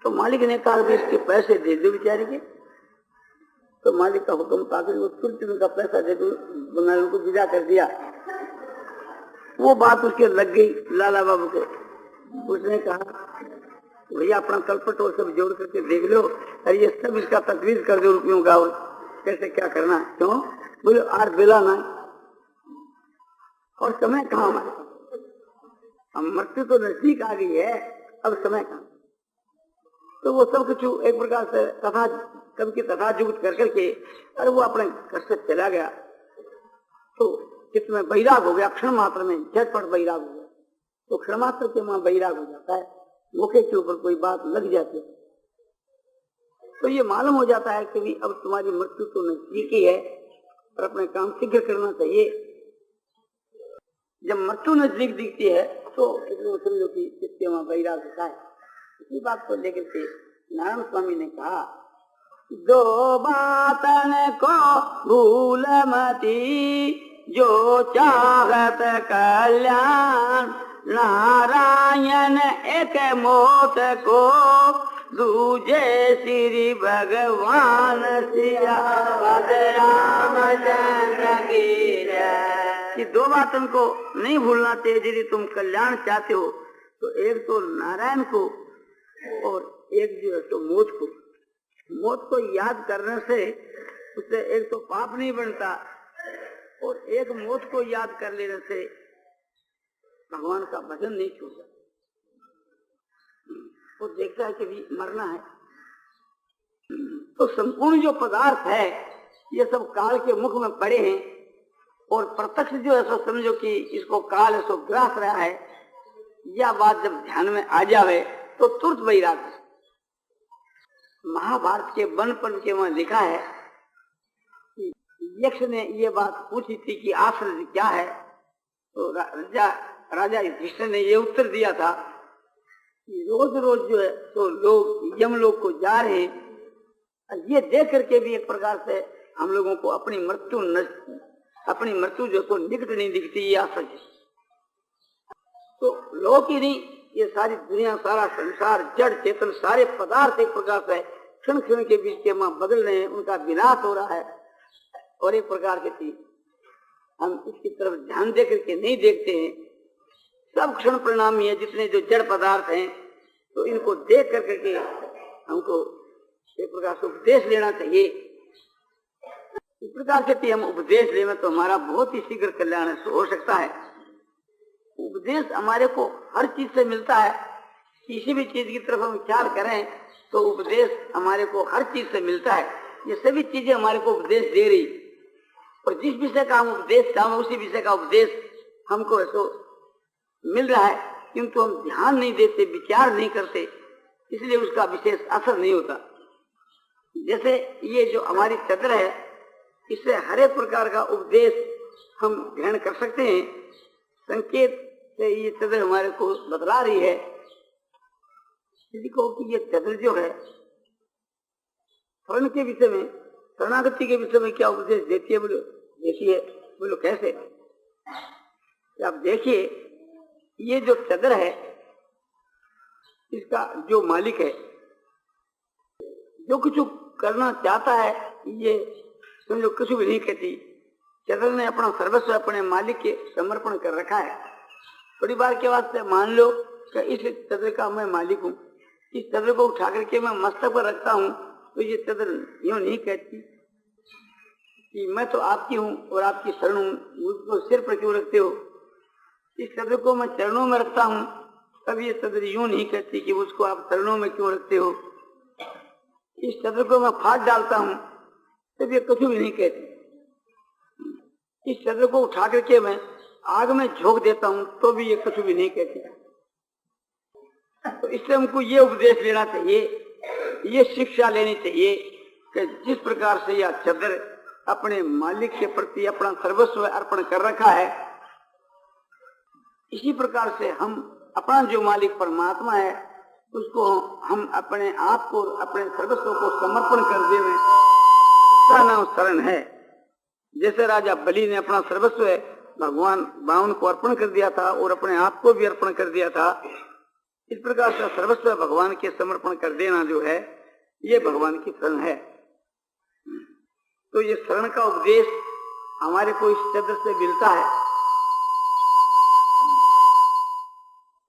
तो मालिक ने कहा कि इसके पैसे दे दो बेचारे के। तो मालिक का हुक्म पाकर वो तुरंत उनका पैसा दे दो, बंगालियों को विदा कर दिया। वो बात उसके लग गई लाला बाबू को। उसने कहा भैया अपना तलपट और सब जोड़ करके देख लो, अरे ये सब इसका तजवीज कर दो रुपयों का, और कैसे क्या करना। क्यों बोले आज बेला ना और समय कहाँ हमारे, हम मृत्यु तो नजदीक आ गई है, अब समय कहाँ। तो वो सब कुछ एक प्रकार से तथा कब की तथा जुगत कर करके अरे वो अपने घर से चला गया। तो चित्त में वैराग हो गया, क्षण मात्र में झटपट वैराग हो गया। तो क्षण मात्र के वहां वैराग हो जाता है, मौके के ऊपर कोई बात लग जाती है तो ये मालूम हो जाता है कि भी अब तुम्हारी मृत्यु तो नजदीक ही है और अपने काम शीघ्र करना चाहिए। जब मृत्यु नजदीक दिखती है तो समझो कि चित्त वहां वैराग होता है। इसी बात को लेकर के नारायण स्वामी ने कहा, दो बातन को भूल मती जो चाहत कल्याण, नारायण एक मौत को दूजे श्री भगवान सियावत रामचंद्र की जय। ये दो बातों को नहीं भूलना चाहिए यदि तुम कल्याण चाहते हो। तो एक तो नारायण को और एक जो है तो मौत को। मौत को याद करने से उससे एक तो पाप नहीं बनता और एक मौत को याद कर लेने से भगवान का भजन नहीं छूटता। वो देखता है कि भी मरना है। तो संपूर्ण जो पदार्थ है ये सब काल के मुख में पड़े हैं और प्रत्यक्ष जो है सो समझो कि इसको काल है सो ग्रास रहा है। यह बात जब ध्यान में आ जावे तो तुरंत वैराग। महाभारत के वन पर्व के वहां लिखा है कि यक्ष ने ये बात पूछी थी कि आश्रय क्या है। तो राजा युधिष्ठिर ने ये उत्तर दिया था कि रोज रोज जो है तो लोग यमलोक को जा रहे हैं। ये देख करके भी एक प्रकार से हम लोगों को अपनी मृत्यु जो तो निकट नहीं दिखती, ये आश्चर्य है। तो लोग ही नहीं, ये सारी दुनिया, सारा संसार, जड़ चेतन, सारे पदार्थ एक प्रकार से क्षण क्षण के बीच के मां बदल रहे हैं, उनका विनाश हो रहा है। और एक प्रकार की चीज हम इसकी तरफ ध्यान दे करके नहीं देखते हैं। सब क्षण परिणामी है, जितने जो जड़ पदार्थ हैं, तो इनको देख करके हमको एक प्रकार से उपदेश लेना चाहिए। इस प्रकार से हम उपदेश लें तो हमारा बहुत ही शीघ्र कल्याण हो सकता है। उपदेश हमारे को हर चीज से मिलता है। किसी भी चीज की तरफ हम विचार करें तो उपदेश हमारे को हर चीज से मिलता है। ये सभी चीजें हमारे को उपदेश दे रही, और जिस विषय का हम उपदेश चाहें उसी विषय का उपदेश हमको ऐसा मिल रहा है, किंतु हम ध्यान नहीं देते, विचार नहीं करते, इसलिए उसका विशेष असर नहीं होता। जैसे ये जो हमारी चद्र है, इससे हर एक प्रकार का उपदेश हम ग्रहण कर सकते हैं। संकेत से ये चद्र हमारे को बतला रही है किसी को कि ये चद्र जो है शरण के विषय में, शरणागति के विषय में क्या उपदेश देती है। बोलो देती है। बोलो कैसे? आप देखिए, ये जो चद्र है इसका जो मालिक है, जो कुछ करना चाहता है, ये समझो कुछ भी नहीं कहती। चद्र ने अपना सर्वस्व अपने मालिक के समर्पण कर रखा है। थोड़ी बार के वास्ते मान लो कि इस चद्र का मैं मालिक हूँ, इस चद्र को उठा करके मैं मस्तक पर रखता हूँ, तो ये चद्र यूं नहीं कहती कि मैं तो आपकी हूँ और आपकी शरण हूँ, मुझको सिर पर क्यों रखते हो। इस चद्र को मैं चरणों में रखता हूँ, तब ये चद्र यूं नहीं कहती कि उसको आप चरणों में क्यों रखते हो। इस चद्र को मैं फाड़ डालता हूँ, तब ये कुछ भी नहीं कहती। इस चद्र को उठा करके मैं आग में झोंक देता हूँ, तो भी ये कुछ भी नहीं कहती। तो इसलिए हमको ये उपदेश लेना चाहिए, ये शिक्षा लेनी चाहिए कि जिस प्रकार से यह चद्र अपने मालिक के प्रति अपना सर्वस्व अर्पण कर रखा है, इसी प्रकार से हम अपना जो मालिक परमात्मा है उसको हम अपने आप को, अपने सर्वस्व को समर्पण कर देवे, उसका नाम शरण है। जैसे राजा बलि ने अपना सर्वस्व भगवान वामन को अर्पण कर दिया था और अपने आप को भी अर्पण कर दिया था, इस प्रकार से सर्वस्व भगवान के समर्पण कर देना जो है ये भगवान की शरण है। तो ये शरण का उपदेश हमारे को इस चद्र से मिलता है।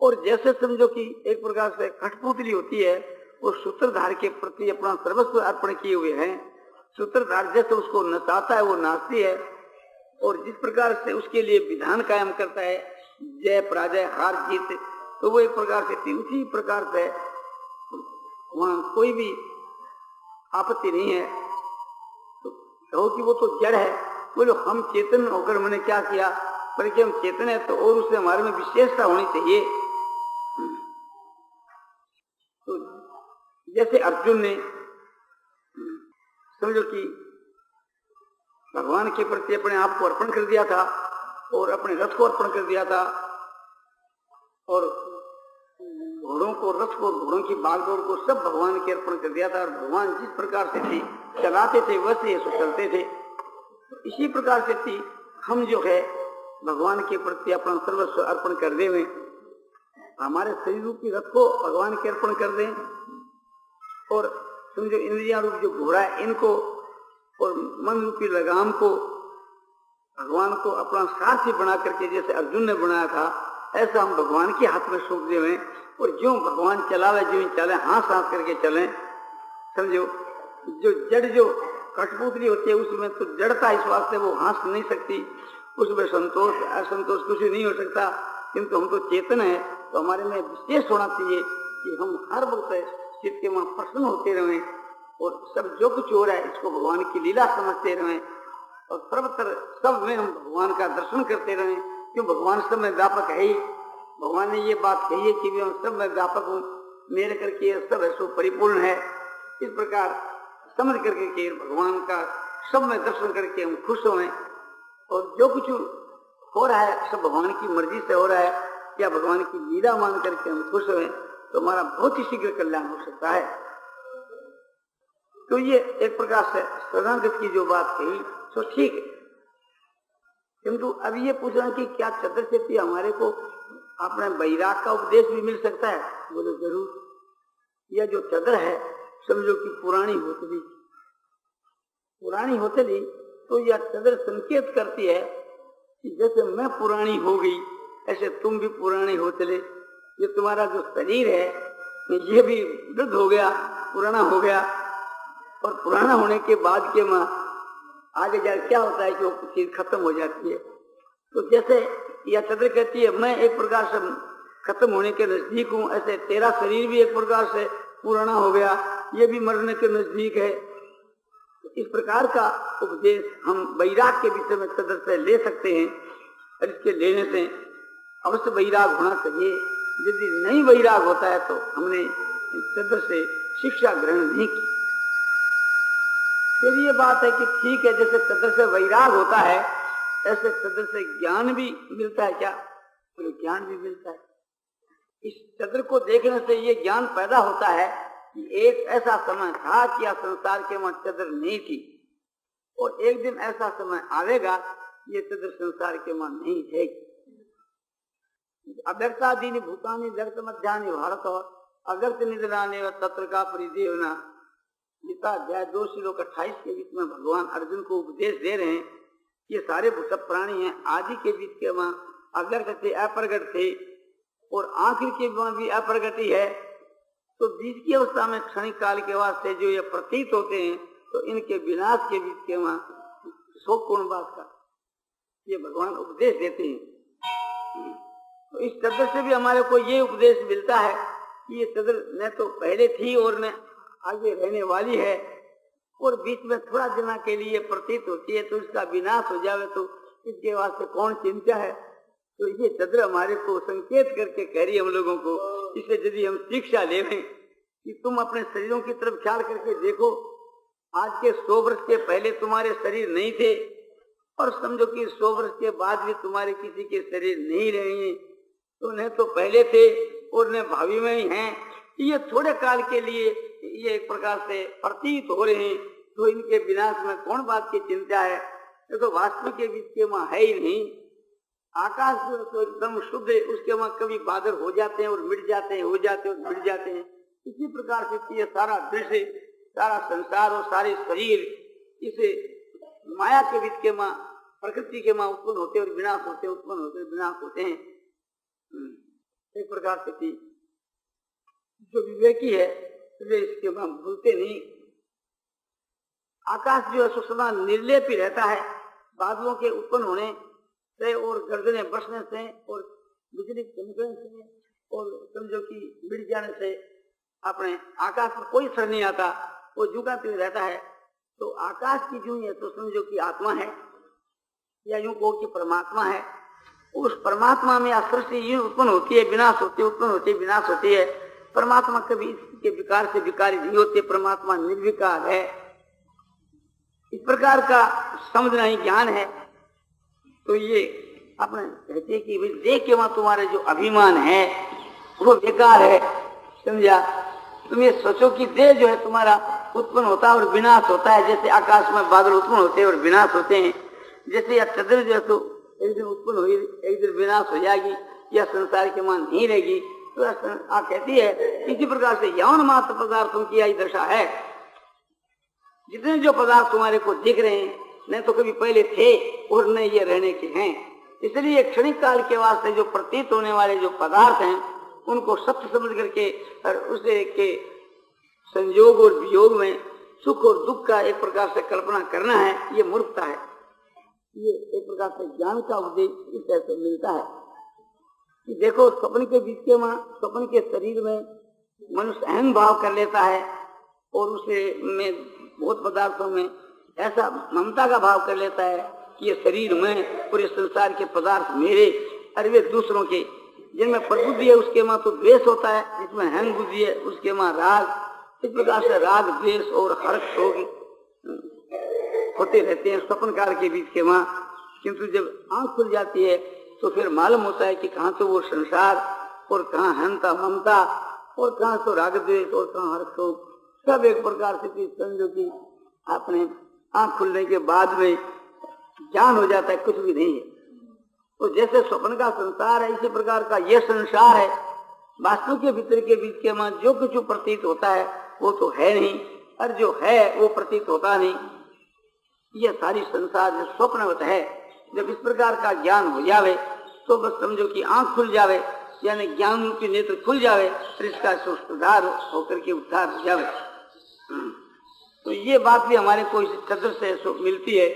और जैसे समझो कि एक प्रकार से कठपुतली होती है, वो सूत्रधार के प्रति अपना सर्वस्व अर्पण किए हुए हैं। सूत्रधार जैसे उसको नचाता है वो नाचती है, और जिस प्रकार से उसके लिए विधान कायम करता है, जय पराजय हार जीत, तो वो एक प्रकार से उसी प्रकार से वहां कोई भी आपत्ति नहीं है। तो कहो कि वो तो जड़ है, बोलो हम चेतन होकर मैंने क्या किया, बल्कि हम चेतन है तो और उससे हमारे में विशेषता होनी चाहिए। तो जैसे अर्जुन ने समझो कि भगवान के प्रति अपने आप को अर्पण कर दिया था और अपने रथ को अर्पण कर दिया था, और घोड़ों को, रथ को, घोड़ों की बागडोर को सब भगवान के अर्पण कर दिया था, और भगवान जिस प्रकार से थी चलाते थे वैसे ये सब चलते थे। इसी प्रकार से थी हम जो है भगवान के प्रति अपना सर्वस्व अर्पण कर दे, हमारे शरीर रूपी रथ को भगवान के अर्पण कर दें, और समझो इंद्रिया रूप जो घोड़ा है इनको और मन रूपी लगाम को भगवान को अपना सारथी बना करके जैसे अर्जुन ने बनाया था, ऐसा हम भगवान के हाथ में सौंप दें, और जो भगवान चलावे जो चले, हाथ हाथ करके चलें। समझो जो जड़ जो कठपुतली होती है उसमें तो जड़ता इस वास्ते वो हंस नहीं सकती, उसमें संतोष असंतोष कुछ नहीं हो सकता, किंतु हम तो चेतन है, तो हमारे में विशेष होना चाहिए कि हम हर वक्त चित्त के वहां प्रसन्न होते रहें, और सब जो कुछ हो रहा है इसको भगवान की लीला समझते रहें, और सर्वत्र सब में हम भगवान का दर्शन करते रहें, क्यों भगवान सब में व्यापक है ही। भगवान ने ये बात कही है कि मैं सब में व्यापक हूँ, मेरे करके सब ऐसो परिपूर्ण है। इस प्रकार समझ करके कि भगवान का सब में दर्शन करके हम खुश हों, और जो कुछ हो रहा है सब भगवान की मर्जी से हो रहा है, या भगवान की लीला मान करके हम खुश हों, तो हमारा बहुत ही शीघ्र कल्याण हो सकता है। तो ये एक प्रकार से शरणागत की जो बात कही तो ठीक है, किंतु अभी ये पूछना कि क्या चद्र से हमारे को अपने वैराग का उपदेश भी मिल सकता है? बोलो जरूर। यह जो चद्र है समझो कि पुरानी होतली तो यह चद्र संकेत करती है कि जैसे मैं पुरानी हो गई ऐसे तुम भी पुराने हो चले। ये तुम्हारा जो शरीर है ये भी वृद्ध हो गया, पुराना हो गया, और पुराना होने के बाद के माँ आगे जाकर क्या होता है कि वो चीज खत्म हो जाती है। तो जैसे यह चद्र कहती है मैं एक प्रकार से खत्म होने के नजदीक हूँ, ऐसे तेरा शरीर भी एक प्रकार से पुराना हो गया, ये भी मरने के नजदीक है। इस प्रकार का उपदेश हम वैराग के विषय में चद्र से ले सकते हैं, और इसके लेने से अवश्य वैराग होना चाहिए। यदि नहीं वैराग होता है तो हमने चद्र से शिक्षा ग्रहण नहीं की। फिर ये बात है कि ठीक है, जैसे चद्र से वैराग होता है ऐसे चद्र से ज्ञान भी मिलता है क्या? तो ज्ञान भी मिलता है। इस चद्र को देखने से ये ज्ञान पैदा होता है कि एक ऐसा समय था कि यह संसार के वहां चद्र नहीं थी, और एक दिन ऐसा समय आवेगा ये चद्र संसार के वहां नहीं है। अव्यक्तादीनि भूतानि व्यक्त मध्यानि भारत और अव्यक्त निधनाने व तत्र का परिदेवना। गीता अध्याय 2 श्लोक 28 के बीच में भगवान अर्जुन को उपदेश दे रहे हैं। ये सारे भूत प्राणी हैं, आदि के बीच के वहां अव्यक्त थे, अप्रगट थे, और आखिर के वहां भी अप्रगति है। तो बीच की अवस्था में क्षणिक काल के वास्ते जो ये प्रतीत होते हैं, तो इनके विनाश के बीच के वहां शोकपूर्ण बात का ये भगवान उपदेश देते हैं। तो इस चद्र से भी हमारे को ये उपदेश मिलता है कि ये चद्र न तो पहले थी और न आगे रहने वाली है, और बीच में थोड़ा दिन के लिए प्रतीत होती है, तो इसका विनाश हो जावे तो इसके वास्ते कौन चिंता है। तो ये चद्र हमारे को संकेत करके कह रही है हम लोगों को। इसे यदि हम शिक्षा ले लें कि तुम अपने शरीरों की तरफ ख्याल करके देखो, आज के 100 वर्ष के पहले तुम्हारे शरीर नहीं थे, और समझो कि 100 वर्ष के बाद भी तुम्हारे किसी के शरीर नहीं रहेंगे, तो न तो पहले थे और न भावी में ही हैं। ये थोड़े काल के लिए ये एक प्रकार से प्रतीत हो रहे हैं, तो इनके विनाश में कौन बात की चिंता है? ये तो वास्तविक के बीच के वहां है ही नहीं। आकाश जो तो एकदम शुद्ध है, उसके वहां कभी बादल हो जाते हैं और मिट जाते हैं, हो जाते हैं और मिट जाते हैं। इसी प्रकार से ये सारा दृश्य, सारा संसार और सारे शरीर इसे माया के बीच के मां, प्रकृति के मां उत्पन्न होते और विनाश होते, उत्पन्न होते विनाश होते हैं। एक प्रकार से जो विवेकी है वे इसके मां भूलते नहीं। आकाश जो है सो सदा निर्लेप ही रहता है, बादलों के उत्पन्न होने से और गर्जने बरसने से और बिजली चमकने से और समझो कि मिट जाने से अपने आकाश पर कोई असर नहीं आता, वो झुकाते हुए रहता है। तो आकाश की जो है तो समझो कि आत्मा है, या यूं कहो कि परमात्मा है। उस परमात्मा में सृष्टि यूं उत्पन्न होती है, विनाश होती है, उत्पन्न होती है, विनाश होती है। परमात्मा कभी इसके विकार से विकारी नहीं होते, परमात्मा निर्विकार है। इस प्रकार का समझना ही ज्ञान है। तो ये अपने कहते कि भाई देख के वहां तुम्हारे जो अभिमान है वो बेकार है, समझा। तुम ये सोचो कि देह जो है तुम्हारा उत्पन्न होता है और विनाश होता है, जैसे आकाश में बादल उत्पन्न होते हैं और विनाश होते हैं। जैसे यह चंद्र जो है तो एक दिन उत्पन्न हुई, एक दिन विनाश हो जाएगी, यह संसार के मान नहीं रहेगी। तो आप कहती है इसी प्रकार से यौन मात्र पदार्थों की यही दशा है। जितने जो पदार्थ तुम्हारे को दिख रहे हैं न तो कभी पहले थे और न ये रहने के हैं, इसलिए क्षणिक काल के वास्ते जो प्रतीत होने वाले जो पदार्थ हैं उनको सत्य समझ करके और उसे के संयोग और वियोग में सुख और दुख का एक प्रकार से कल्पना करना है, ये मूर्खता है। ये एक प्रकार से ज्ञान का उपदेश इस तरह से मिलता है कि देखो स्वप्न के बीच के मां, स्वप्न के शरीर में मनुष्य अहम भाव कर लेता है और उसे में बहुत पदार्थों में ऐसा ममता का भाव कर लेता है कि ये शरीर में पूरे संसार के पदार्थ मेरे, अरे वे दूसरों के। जिनमें प्रबुद्धि है उसके मां तो द्वेष होता है, जिसमें हंग बुद्धि है उसके मां राग। इस प्रकार से राग, द्वेष और हर्ष होते रहते हैं स्वप्न काल के बीच के मां। किंतु जब आंख खुल जाती है तो फिर मालूम होता है कि कहाँ तो वो संसार और कहाँ हंता ममता और कहाँ तो राग द्वेष और कहाँ हर्ष, सब एक प्रकार से समझो कि आपने आंख खुलने के बाद में ज्ञान हो जाता है, कुछ भी नहीं है। तो जैसे स्वप्न का संसार है इसी प्रकार का यह संसार है। वास्तु के भीतर के बीच के मां जो कुछ प्रतीत होता है वो तो है नहीं, और जो है वो प्रतीत होता नहीं। यह सारी संसार जो स्वप्नवत है, जब इस प्रकार का ज्ञान हो जावे तो बस समझो कि आंख खुल जावे, यानी ज्ञान रूपी नेत्र खुल जावे, फिर इसका सुधार होकर के उद्धार हो जावे। तो ये बात भी हमारे को इस चद्र से मिलती है।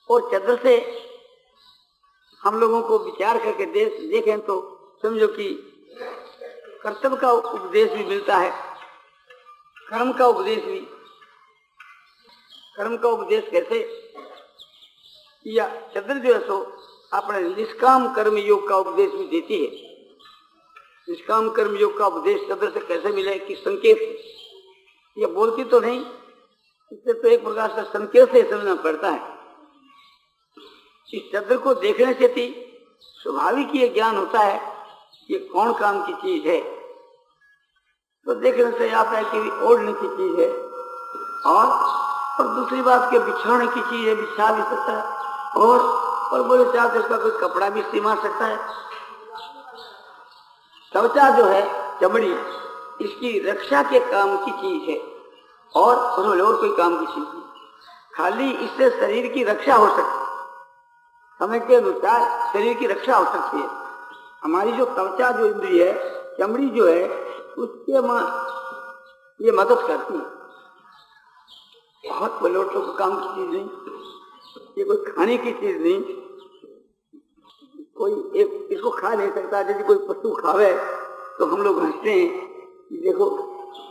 और चद्र से हम लोगों को विचार करके देखें तो समझो कि कर्तव्य का उपदेश भी मिलता है, कर्म का उपदेश भी। कर्म का उपदेश कैसे, या चद्र जो है सो अपने निष्काम कर्म योग का उपदेश भी देती है। निष्काम कर्म योग का उपदेश चद्र से कैसे मिले कि संकेत, ये बोलती तो नहीं, इससे तो एक प्रकार से संकेत से समझना पड़ता है। इस चद्र को देखने से भी स्वाभाविक ये ज्ञान होता है ये कौन काम की चीज है। तो देखने से आता है कि ओढ़ने की चीज है, और दूसरी बात के बिछाने की चीज है, बिछा भी सकता है, और बोले चाहते इसका कोई कपड़ा भी सिमा सकता है। त्वचा जो है चमड़ी, इसकी रक्षा के काम की चीज है, और कोई काम की चीज नहीं। खाली इससे शरीर की रक्षा हो सकती है, समय के अनुसार शरीर की रक्षा हो सकती है। हमारी जो त्वचा जो इंद्रिय है, चमड़ी जो है, उसके ये मदद करती है। बहुत बलोटों को काम की चीज नहीं, ये कोई खाने की चीज नहीं, कोई एक इसको खा नहीं सकता। जैसे कोई पशु खावे तो हम लोग हंसते हैं कि देखो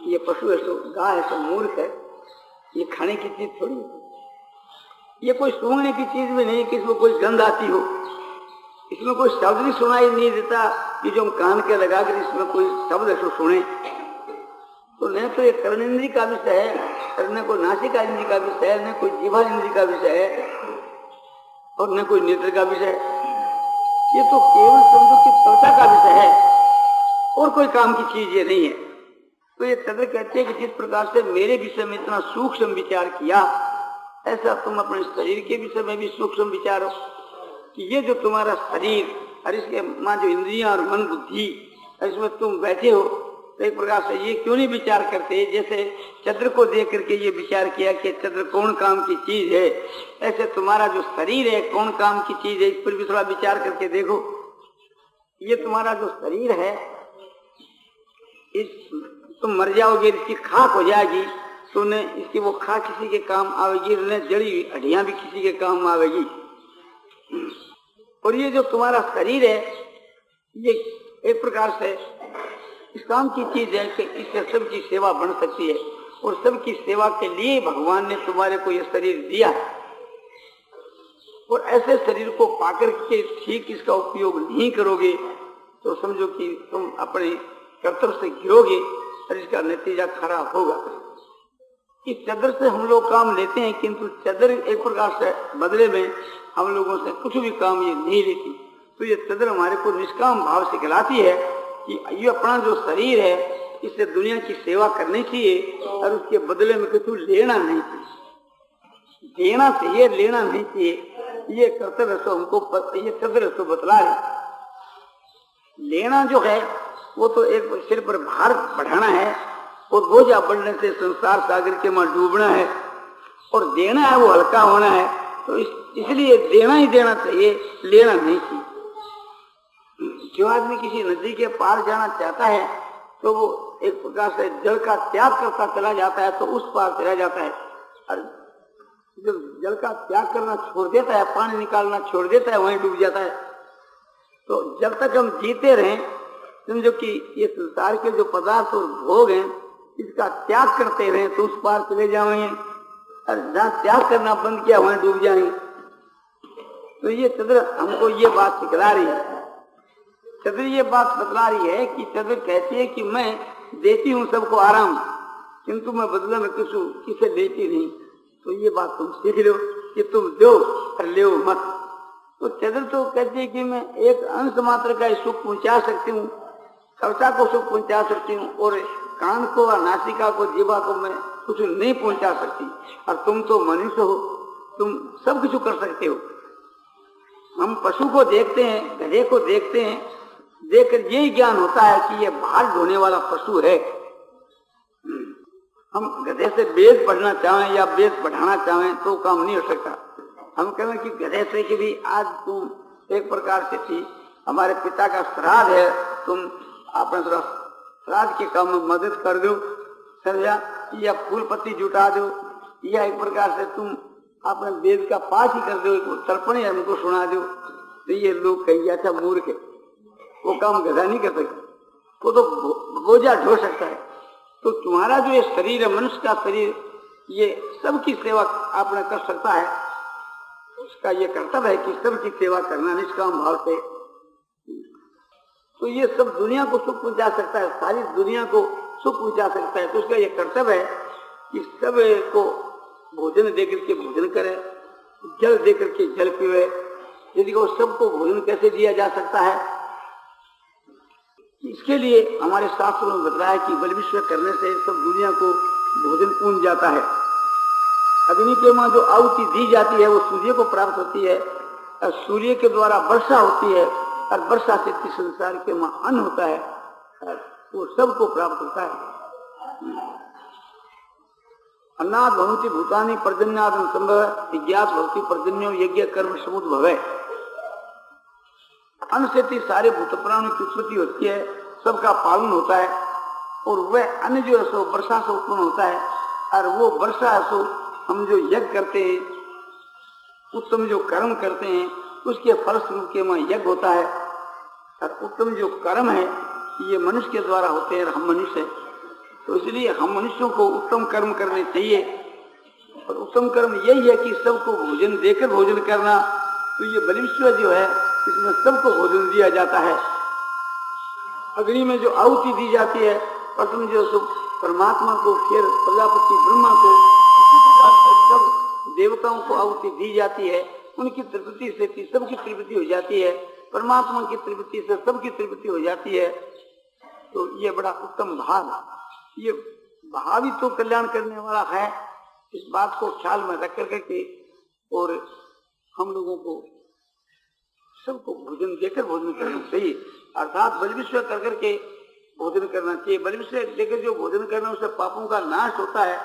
ये पशु है, सो गाय है, सो मूर्ख है, ये खाने की चीज थोड़ी है। ये कोई सूंघने की चीज भी नहीं कि इसमें कोई गंध आती हो, इसमें कोई शब्द भी सुनाई नहीं देता कि जो हम कान के लगाकर इसमें कोई शब्द ऐसा सुने। तो न तो ये कर्णेंद्री का विषय है, न कोई नासिका इंद्री का विषय है, न कोई जीवा इंद्री का विषय है, और न कोई नेत्र का विषय है। ये तो केवल समझो कि त्वचा का विषय है, और कोई काम की चीज ये नहीं है। तो ये चंद्र कहते हैं कि जिस प्रकार से मेरे विषय में इतना सूक्ष्म विचार किया, ऐसा तुम अपने शरीर के विषय में भी सूक्ष्म विचारो। कि ये जो तुम्हारा शरीर और इसके मां जो इंद्रियां और मन बुद्धि, इसमें तुम बैठे हो, तो एक प्रकार से ये क्यों नहीं विचार करते? जैसे चंद्र को देख करके ये विचार किया कि चंद्र कौन काम की चीज है, ऐसे तुम्हारा जो शरीर है कौन काम की चीज है, इस पर भी थोड़ा विचार करके देखो। ये तुम्हारा जो शरीर है, तुम मर जाओगे, इसकी खाक हो जाएगी, तो इसकी वो खाक किसी के काम आवेगी, जड़ी हड्डियां भी किसी के काम आवेगी। और ये जो तुम्हारा शरीर है, ये एक प्रकार से इस काम की चीज है कि इससे सबकी सेवा बन सकती है, और सबकी सेवा के लिए भगवान ने तुम्हारे को ये शरीर दिया। और ऐसे शरीर को पाकर के ठीक इसका उपयोग नहीं करोगे तो समझो कि तुम अपने कर्तव्य से गिरोगे और इसका नतीजा खराब होगा। इस चदर से हम लोग काम लेते हैं, किंतु चदर एक प्रकार से बदले में हम लोगों से कुछ भी काम ये नहीं लेती। तो ये चदर हमारे को निष्काम भाव से खिलाती है कि ये अपना जो शरीर है इससे दुनिया की सेवा करनी चाहिए और उसके बदले में कुछ लेना नहीं चाहिए, देना चाहिए, लेना नहीं चाहिए। ये कर्तव्य से हमको ये चदर से बतला है। लेना जो है वो तो एक सिर पर भार बढ़ाना है और बोझा बढ़ने से संसार सागर के में डूबना है, और देना है वो हल्का होना है। तो इसलिए देना ही देना चाहिए, लेना नहीं चाहिए। जो आदमी किसी नदी के पार जाना चाहता है तो वो एक प्रकार से जल का त्याग करता चला जाता है, तो उस पार चला जाता है। और जब जल का त्याग करना छोड़ देता है, पानी निकालना छोड़ देता है, वहीं डूब जाता है। तो जब तक हम जीते रहें, समझो कि ये संसार के जो पदार्थ और भोग हैं इसका त्याग करते रहे तो उस पार चले जाएंगे, और जहाँ त्याग करना बंद किया वहीं डूब जाएंगे। तो ये चंद्र हमको ये बात सिखला रही है। चंद्र ये बात बतला रही है कि चंद्र कहती है कि मैं देती हूँ सबको आराम, किंतु मैं बदले में किसे देती नहीं। तो ये बात तुम सीख लो कि तुम दो और ले मत। तो चंद्र तो कहती है कि मैं एक अंश मात्र का सुख पहुंचा सकती हूँ, कविता को सुख पहुंचा सकती हूँ, और कान को और नासिका को, जीवा को मैं कुछ नहीं पहुंचा सकती। और तुम तो मनुष्य हो, तुम सब कुछ कर सकते हो। हम पशु को देखते हैं, गधे को देखते हैं, देखकर यही ज्ञान होता है कि ये भार ढोने वाला पशु है। हम गधे से वेद पढ़ना चाहें या वेद बढ़ाना चाहें तो काम नहीं हो सकता। हम कहें कि गधे से कि भी आज तुम एक प्रकार से थी, हमारे पिता का श्राद्ध है, तुम अपने थोड़ा श्राद्ध के काम में मदद कर दो, समझा, या फूल पत्ती जुटा दो, या एक प्रकार से तुम अपने वेद का पाठ ही कर दो, तर्पण हमको सुना दो। तो ये लोग कहेंगे अच्छा मूर्ख है, वो काम गधा नहीं कर सकता, वो तो बोझा ढो सकता है। तो तुम्हारा जो ये शरीर है, मनुष्य का शरीर, ये सबकी सेवा आपने कर सकता है। उसका ये कर्तव्य है कि सबकी सेवा करना निष्काम भाव से। तो ये सब दुनिया को सुख पहुंचा सकता है, सारी दुनिया को सुख पहुंचा सकता है। तो उसका ये कर्तव्य है कि सब को भोजन देकर के भोजन करे, जल देकर के जल पीवे। यदि वो सबको भोजन कैसे दिया जा सकता है, इसके लिए हमारे शास्त्रों में बताया कि बल विश्व करने से सब दुनिया को भोजन पूर्ण जाता है। अग्नि के मां जो आहुति दी जाती है वो सूर्य को प्राप्त होती है, और सूर्य के द्वारा वर्षा होती है, और वर्षा से संसार के मां अन्न होता है, वो सबको प्राप्त होता है। अन्नाद भवन्ति भूतानि पर्जन्यादं संभव विज्ञात भवति पर्जन्यो यज्ञ कर्म समुद्भवे। अन्न से सारे भूत प्राणों की उत्पत्ति होती है, सबका पालन होता है, और वह अन्न जो है सो वर्षा से उत्पन्न होता है। और वो वर्षा है सो हम जो यज्ञ करते हैं, उत्तम जो कर्म करते हैं, उसके फलस्वरूप के वहां यज्ञ होता है। और उत्तम जो कर्म है ये मनुष्य के द्वारा होते हैं, हम मनुष्य हैं, तो इसलिए हम मनुष्यों को उत्तम कर्म करने चाहिए। और उत्तम कर्म यही है कि सबको भोजन देकर भोजन करना। तो ये बलिविश्व जो है इसमें सबको भोजन दिया जाता है। अग्नि में जो आहुति दी जाती है, प्रथम जो परमात्मा को, फिर प्रजापति ब्रह्मा को, सब देवताओं को आहुति दी जाती है। उनकी तृप्ति से सबकी तृप्ति हो जाती है, परमात्मा की तृप्ति से सबकी तृप्ति हो जाती है। तो ये बड़ा उत्तम भाव, ये भाव ही तो कल्याण करने वाला है। इस बात को ख्याल में रख करके और हम लोगों को सबको भोजन देकर भोजन करना चाहिए, अर्थात बल विश्व कर करके भोजन करना चाहिए। बल विश्व देकर जो भोजन करना उससे पापों का नाश होता है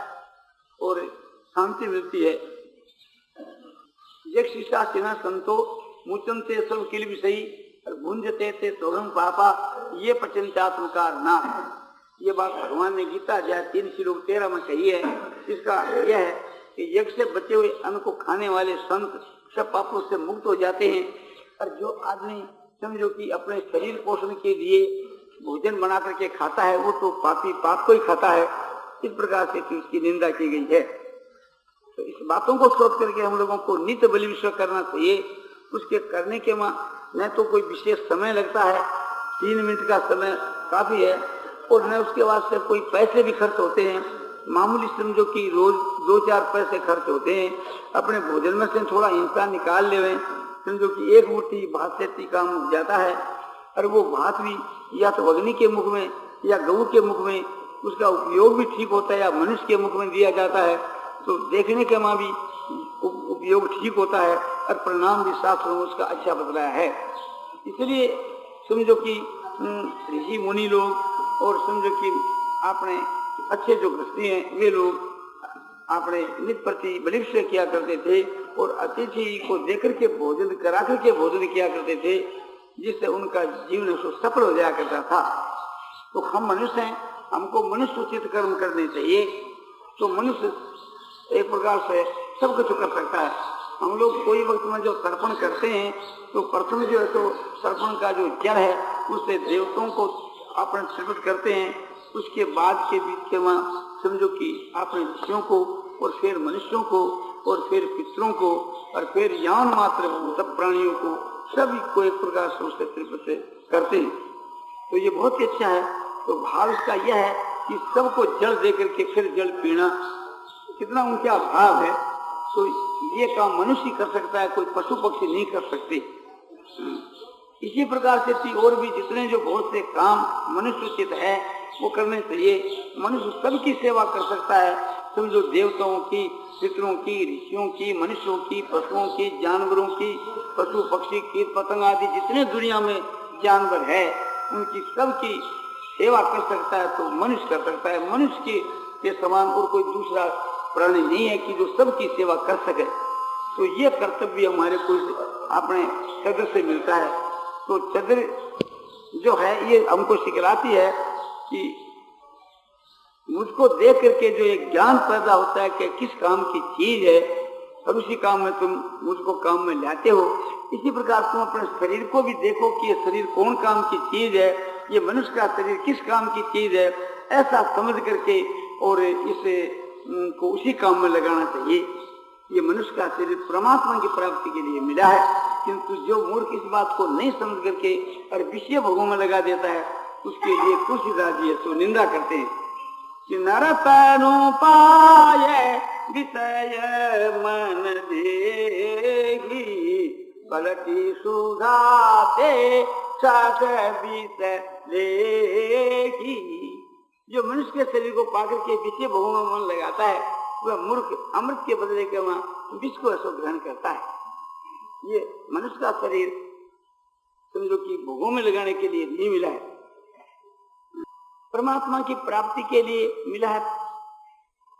और शांति मिलती है। एक शीशा सिन्हा संतो मुचनते सब किल विषयी भुंजते थे तोरम पापा ये पचंत्यात्मकार नाम। ये बात भगवान ने गीता अध्याय 3 श्लोक 13 में कही है। इसका यह है कि यज्ञ से बचे हुए अन्न को खाने वाले संत सब पापों से मुक्त हो जाते हैं। और जो आदमी समझो कि अपने शरीर पोषण के लिए भोजन बना करके खाता है वो तो पापी पाप को ही खाता है। इस प्रकार से उसकी निंदा की गई है। तो इस बातों को सोच करके हम लोगों को नित्य बलि विश्व करना चाहिए। उसके करने के न तो कोई विशेष समय लगता है, 3 मिनट का समय काफी है, और न उसके वास्ते कोई पैसे भी खर्च होते हैं। मामूली समझो कि रोज 2-4 पैसे खर्च होते हैं। अपने भोजन में से थोड़ा हिस्सा निकाल ले, समझो कि 1 मुट्ठी भात से काम हो जाता है। और वो भात भी या तो अग्नि के मुख में या गऊ के मुख में उसका उपयोग भी ठीक होता है, या मनुष्य के मुख में दिया जाता है तो देखने के मां भी उपयोग ठीक होता है और परिणाम भी शास्त्रों में उसका अच्छा बदलाया है। इसलिए समझो कि ऋषि मुनि लोग और समझो कि आपने अच्छे जो गृहस्थी हैं वे लोग आपने नित्य प्रति बलि विश्व किया करते थे और अतिथि को देकर के भोजन करा करके भोजन किया करते थे, जिससे उनका जीवन सफल हो जाया करता था। तो हम मनुष्य हैं, हमको मनुष्य उचित कर्म करने चाहिए। तो मनुष्य एक प्रकार से सब कुछ कर सकता है। हम लोग कोई वक्त में जो तर्पण करते हैं तो प्रथम जो है तो तर्पण का जो जल है उससे देवताओं को अपने समर्पित करते हैं। उसके बाद के बीच के वहाँ समझो कि अपने ऋषियों को और फिर मनुष्यों को और फिर पितरों को और फिर यान मात्र सब प्राणियों को सभी को एक प्रकार से उससे तृप्त करते हैं। तो ये बहुत ही अच्छा है। तो भाव इसका यह है कि सबको जल दे करके फिर जल पीना, कितना उनका भाव है। तो ये काम मनुष्य कर सकता है, कोई पशु पक्षी नहीं कर सकते। इसी प्रकार से और भी जितने जो बहुत से काम मनुष्य उचित है वो करने चाहिए। मनुष्य सबकी सेवा कर सकता है, समझो देवताओं की, पितरों की, ऋषियों की, मनुष्यों की, पशुओं की, जानवरों की, पशु पक्षी, कीट पतंग आदि जितने दुनिया में जानवर है उनकी सबकी सेवा कर सकता है। तो मनुष्य कर सकता है। मनुष्य के समान और कोई दूसरा प्राणी नहीं है कि जो सबकी सेवा कर सके। तो ये कर्तव्य हमारे को अपने चद्र से मिलता है। तो चद्र जो है ये हमको सिखलाती है कि मुझको देख करके जो एक ज्ञान पैदा होता है कि किस काम की चीज है और उसी काम में तुम मुझको काम में लाते हो। इसी प्रकार तुम अपने शरीर को भी देखो कि ये शरीर कौन काम की चीज है, ये मनुष्य का शरीर किस काम की चीज है, ऐसा समझ करके और इसे को उसी काम में लगाना चाहिए। ये मनुष्य का शरीर परमात्मा की प्राप्ति के लिए मिला है, किंतु जो मूर्ख इस बात को नहीं समझ करके और विषय भोगों में लगा देता है उसके लिए तुलसीदास जी तो निंदा करते हैं कि नरतनु पाए विषय मन देगी पलटी सुधाते साथ बीत लेगी। जो मनुष्य के शरीर को पाकर के विषय भोगों में मन लगाता है वह मूर्ख अमृत के बदले के वहां विष को ऐसा ग्रहण करता है। ये मनुष्य का शरीर समझो कि भोगों में लगाने के लिए नहीं मिला है, परमात्मा की प्राप्ति के लिए मिला है।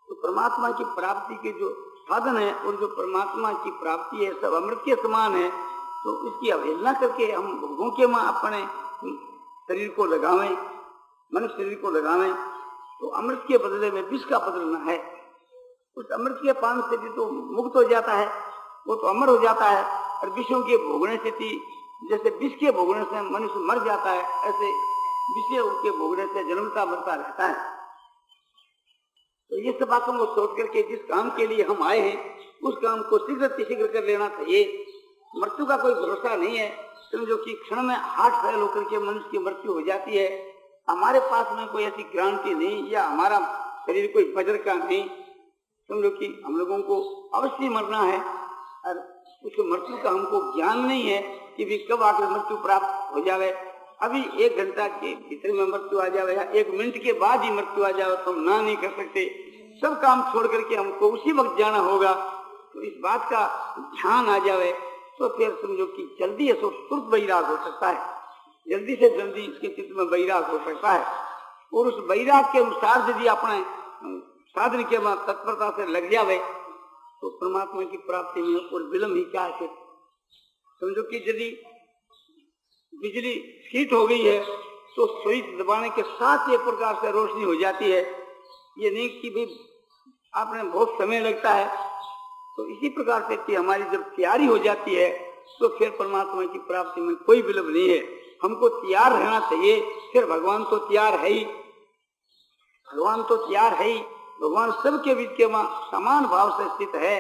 तो परमात्मा की प्राप्ति के जो साधन है और जो परमात्मा की प्राप्ति है सब अमृत के समान है। तो इसकी अवहेलना करके हम भोगों के वहां अपने शरीर को लगावें, मनुष्य शरीर को लगावें तो अमृत के बदले में विष का बदलना है। उस अमृत के पान से भी तो मुक्त हो जाता है, वो तो अमर हो जाता है। और विषयों के भोगने से जैसे विष के भोगने से मनुष्य मर जाता है, ऐसे विषय उसके भोगने से जन्मता मरता रहता है। तो ये सब बातों को सोच करके जिस काम के लिए हम आए हैं उस काम को शीघ्र कर लेना चाहिए। मृत्यु का कोई भरोसा नहीं है। समझो कि क्षण में हार्ट फेल होकर के मनुष्य की मृत्यु हो जाती है। हमारे पास में कोई ऐसी क्रांति नहीं या हमारा शरीर कोई वज्र का नहीं। समझो कि हम लोगों को अवश्य मरना है और उस मृत्यु का हमको ज्ञान नहीं है कि भी कब आकर मृत्यु प्राप्त हो जाए। अभी 1 घंटा के भीतर में मृत्यु आ जाए या 1 मिनट के बाद ही मृत्यु आ जाए तो हम ना नहीं कर सकते। सब काम छोड़ करके हमको उसी वक्त जाना होगा। तो इस बात का ध्यान आ जाए तो फिर समझो कि जल्दी है तो तुरंत वैराग हो सकता है, जल्दी से जल्दी इसके चित्त में वैराग हो सकता है। और उस वैराग के अनुसार यदि अपने साधन के तत्परता से लग जावे तो परमात्मा की प्राप्ति में और विलंब ही क्या है। समझो कि यदि बिजली हीट हो गई है तो स्विच दबाने के साथ एक प्रकार से रोशनी हो जाती है, ये नहीं कि भाई आपने बहुत समय लगता है। तो इसी प्रकार से कि हमारी जब तैयारी हो जाती है तो फिर परमात्मा की प्राप्ति में कोई विलंब नहीं है। हमको तैयार रहना चाहिए। फिर भगवान तो तैयार है ही, भगवान तो तैयार है ही। भगवान सबके बीच के मां समान भाव से स्थित है।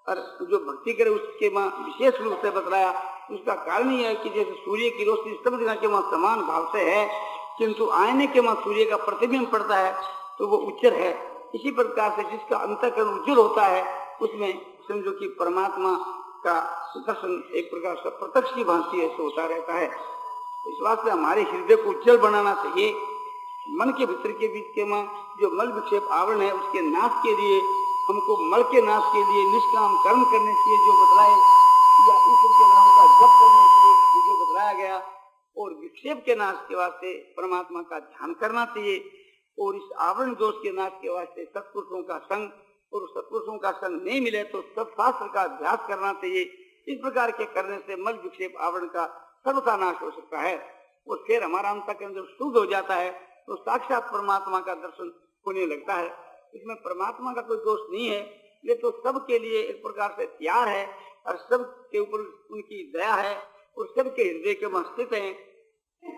और जो भक्ति करे उसके मां विशेष रूप से बतलाया, उसका कारण यह है कि जैसे सूर्य की रोशनी सब जगह के मां समान भाव से है, किंतु आईने के मां सूर्य का प्रतिबिंब पड़ता है तो वो उच्चर है। इसी प्रकार से जिसका अंतःकरण उज्जवल होता है उसमें समझो कि परमात्मा का दर्शन एक प्रकार से प्रत्यक्ष की भांति ऐसे होता रहता है। इस वास्ते हमारे हृदय को उज्जवल बनाना चाहिए। मन के भीतर के बीच के मां जो मल विक्षेप आवरण है उसके नाश के लिए हमको मल के नाश के लिए निष्काम कर्म करने चाहिए जो बतलाए, या ईश्वर के नाम का जप करने के लिए जो बतलाया गया। और विक्षेप के नाश के वास्ते परमात्मा का ध्यान करना चाहिए। और इस आवरण दोष के नाश के वास्ते सत्पुरुषों का संग, और सत्पुरुषों का संग नहीं मिले तो सब शास्त्र का अभ्यास करना चाहिए। इस प्रकार के करने से मल विक्षेप आवरण का सर्वथा नाश हो सकता है। और फिर हमारा अंतःकरण जब शुद्ध हो जाता है तो साक्षात परमात्मा का दर्शन होने लगता है। इसमें परमात्मा का कोई दोष नहीं है, ये तो सबके लिए एक प्रकार से तैयार है और सब के ऊपर उनकी दया है और सबके हृदय के में स्थित है।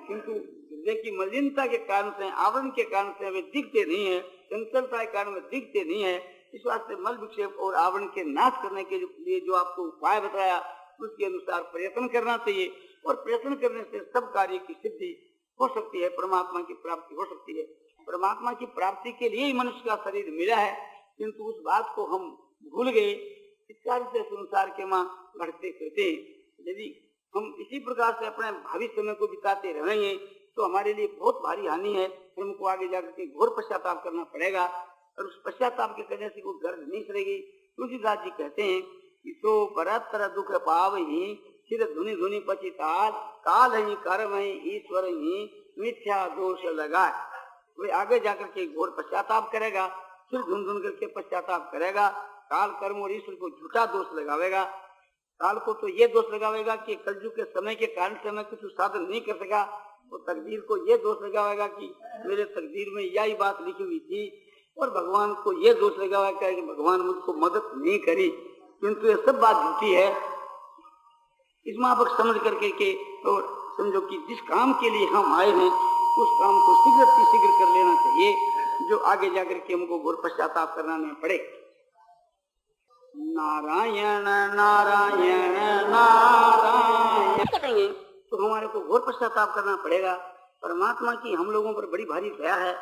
किंतु हृदय की मलिनता के कारण से, आवरण के कारण से वे दिखते नहीं है, चंचलता के कारण वे दिखते नहीं है। इस वास्ते मल विक्षेप और आवरण के नाश करने के लिए जो आपको उपाय बताया उसके अनुसार प्रयत्न करना चाहिए। और प्रयत्न करने से सब कार्य की सिद्धि हो सकती है, परमात्मा की प्राप्ति हो सकती है। परमात्मा की प्राप्ति के लिए ही मनुष्य का शरीर मिला है, किंतु उस बात को हम भूल गए। इस कारण से संसार के मां भटकते फिरते हैं। यदि हम इसी प्रकार से अपने भावी समय को बिताते रहेंगे तो हमारे लिए बहुत भारी हानि है। हमको आगे जाकर के घोर पश्चाताप करना पड़ेगा और उस पश्चाताप के करने से कोई गर्ज नहीं करेगी। तुलसीदास जी कहते हैं कि सो बरतर दुख पाव ही सिर धुनि धुनि पचिताल, काल ही कर्म ही ईश्वर ही मिथ्या दोष लगाए। वे आगे जाकर के घोर पश्चाताप करेगा, सिर धुन धुन करके पश्चाताप करेगा, काल कर्म और ईश्वर को झूठा दोष लगावेगा। काल को तो ये दोष लगावेगा कि कलयुग के समय के कारण से मैं कुछ साधन नहीं कर सका, तो तकदीर को ये दोष लगावेगा कि मेरे तकदीर में यही बात लिखी हुई थी। और भगवान को ये दोष लगावेगा कि भगवान मुझको मदद नहीं करी। किंतु ये सब बात झूठी है। इसमें आप समझ करके के और समझो कि जिस काम के लिए हम आए हैं उस काम को शीघ्र कर लेना चाहिए, जो आगे जाकर के हमको घोर पश्चाताप करना नहीं पड़े। नारायण नारायण नारायण करेंगे तो हमारे को घोर पश्चाताप करना पड़ेगा। परमात्मा की हम लोगों पर बड़ी भारी दया है।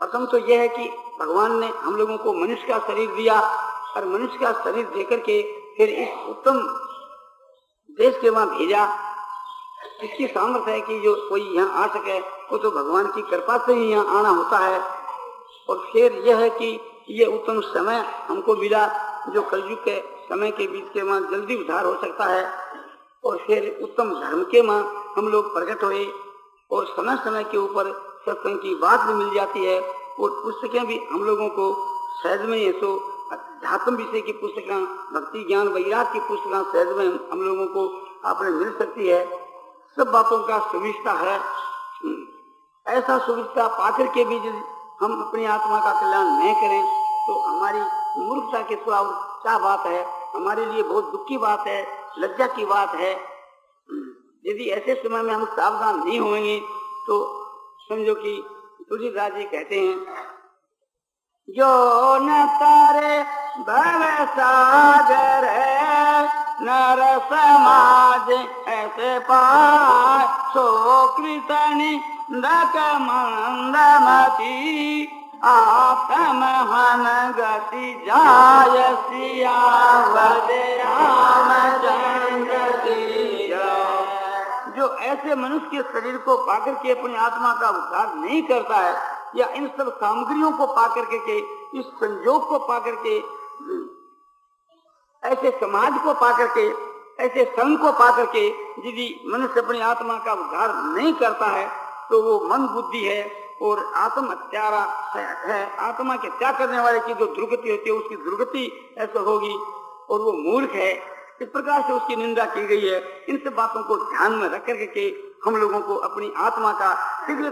प्रथम तो यह है कि भगवान ने हम लोगों को मनुष्य का शरीर दिया और मनुष्य का शरीर देकर के फिर इस उत्तम देश के वहां भेजा। इसकी सामर्थ्य है कि जो कोई यहाँ आ सके वो तो भगवान की कृपा से ही यहाँ आना होता है। और फिर यह है कि ये उत्तम समय हमको मिला जो कलयुग के समय के बीच के वहां जल्दी उद्धार हो सकता है। और फिर उत्तम धर्म के वहां हम लोग प्रकट हुए और समय समय के ऊपर सत्संग की बात भी मिल जाती है। और पुस्तकें भी हम लोगों को सहज में ये सो अध्यात्म विषय की पुस्तकें, भक्ति ज्ञान वैराग की पुस्तकें सहज में हम लोगों को आपने मिल सकती है। सब बातों का सुविस्ता है। ऐसा सुविस्ता पाकर के भी हम अपनी आत्मा का कल्याण नहीं करें तो हमारी मूर्खता के सिवा क्या बात है। हमारे लिए बहुत दुख की बात है, लज्जा की बात है। यदि ऐसे समय में हम सावधान नहीं होंगे तो समझो कि तुलसीदास जी कहते हैं जो न तारे भव सागर है नर समाज ऐसे पाए सो कृतनि दक मंदमती आत्म हन गति जाय सियावर रामचंद्र की जय। जो ऐसे मनुष्य के शरीर को पाकर के अपनी आत्मा का उद्धार नहीं करता है या इन सब सामग्रियों को पाकर के इस संयोग को पाकर के ऐसे समाज को पा करके, ऐसे संघ को पा करके यदि मनुष्य अपनी आत्मा का उद्धार नहीं करता है तो वो मन बुद्धि है और आत्म हत्यारा है। आत्मा के त्याग करने वाले की जो दुर्गति होती है उसकी दुर्गति ऐसा होगी और वो मूर्ख है। इस प्रकार से उसकी निंदा की गई है। इन सब बातों को ध्यान में रख करके हम लोगों को अपनी आत्मा का शीघ्र